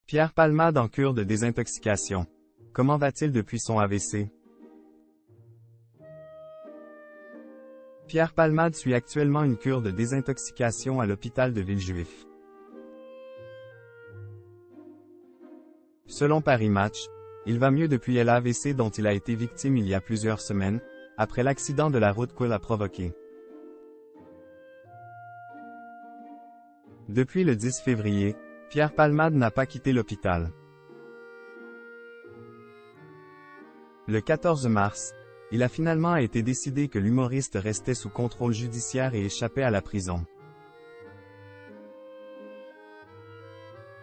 Pierre Palmade en cure de désintoxication. Comment va-t-il depuis son AVC? Pierre Palmade suit actuellement une cure de désintoxication à l'hôpital de Villejuif. Selon Paris Match, il va mieux depuis l'AVC dont il a été victime il y a plusieurs semaines, après l'accident de la route qu'il a provoqué. Depuis le 10 février, Pierre Palmade n'a pas quitté l'hôpital. Le 14 mars, il a finalement été décidé que l'humoriste restait sous contrôle judiciaire et échappait à la prison.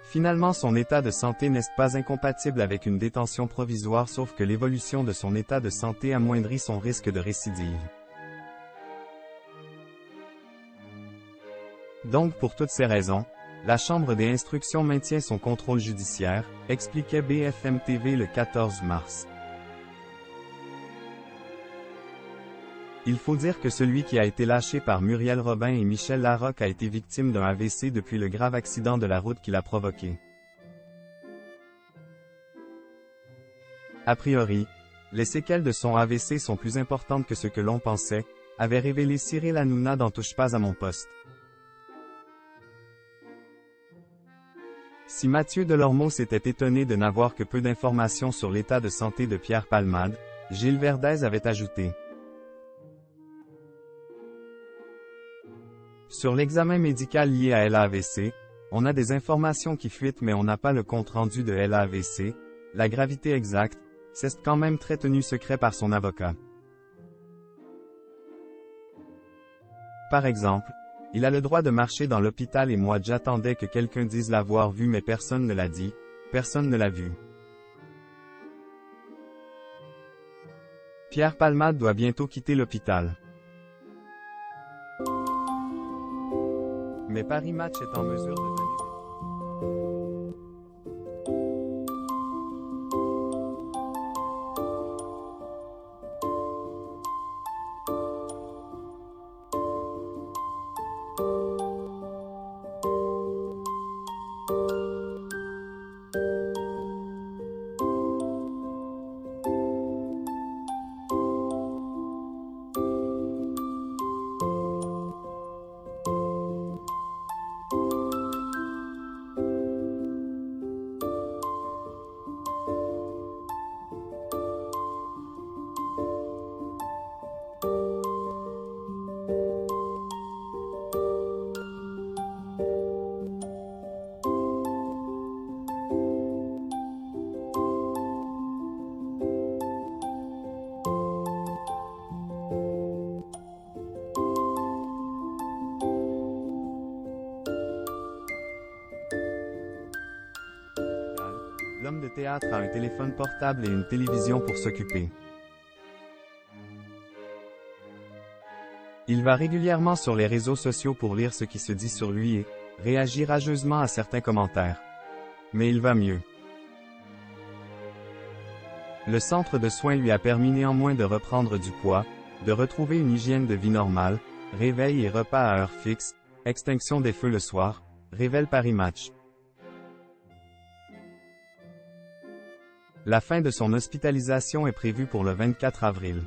Finalement, son état de santé n'est pas incompatible avec une détention provisoire, sauf que l'évolution de son état de santé amoindrit son risque de récidive. Donc pour toutes ces raisons, la Chambre des instructions maintient son contrôle judiciaire, expliquait BFM TV le 14 mars. Il faut dire que celui qui a été lâché par Muriel Robin et Michel Larocque a été victime d'un AVC depuis le grave accident de la route qu'il a provoqué. A priori, les séquelles de son AVC sont plus importantes que ce que l'on pensait, avait révélé Cyril Hanouna dans Touche pas à mon poste. Si Mathieu Delormeau s'était étonné de n'avoir que peu d'informations sur l'état de santé de Pierre Palmade, Gilles Verdez avait ajouté. Sur l'examen médical lié à l'AVC, on a des informations qui fuitent mais on n'a pas le compte-rendu de l'AVC, la gravité exacte, c'est quand même très tenu secret par son avocat. Par exemple, il a le droit de marcher dans l'hôpital et moi j'attendais que quelqu'un dise l'avoir vu mais personne ne l'a dit, personne ne l'a vu. Pierre Palmade doit bientôt quitter l'hôpital. Mais Paris Match est en mesure de donner L'homme de théâtre a un téléphone portable et une télévision pour s'occuper. Il va régulièrement sur les réseaux sociaux pour lire ce qui se dit sur lui et réagir rageusement à certains commentaires. Mais il va mieux. Le centre de soins lui a permis néanmoins de reprendre du poids, de retrouver une hygiène de vie normale, réveil et repas à heure fixe, extinction des feux le soir, révèle Paris Match. La fin de son hospitalisation est prévue pour le 24 avril.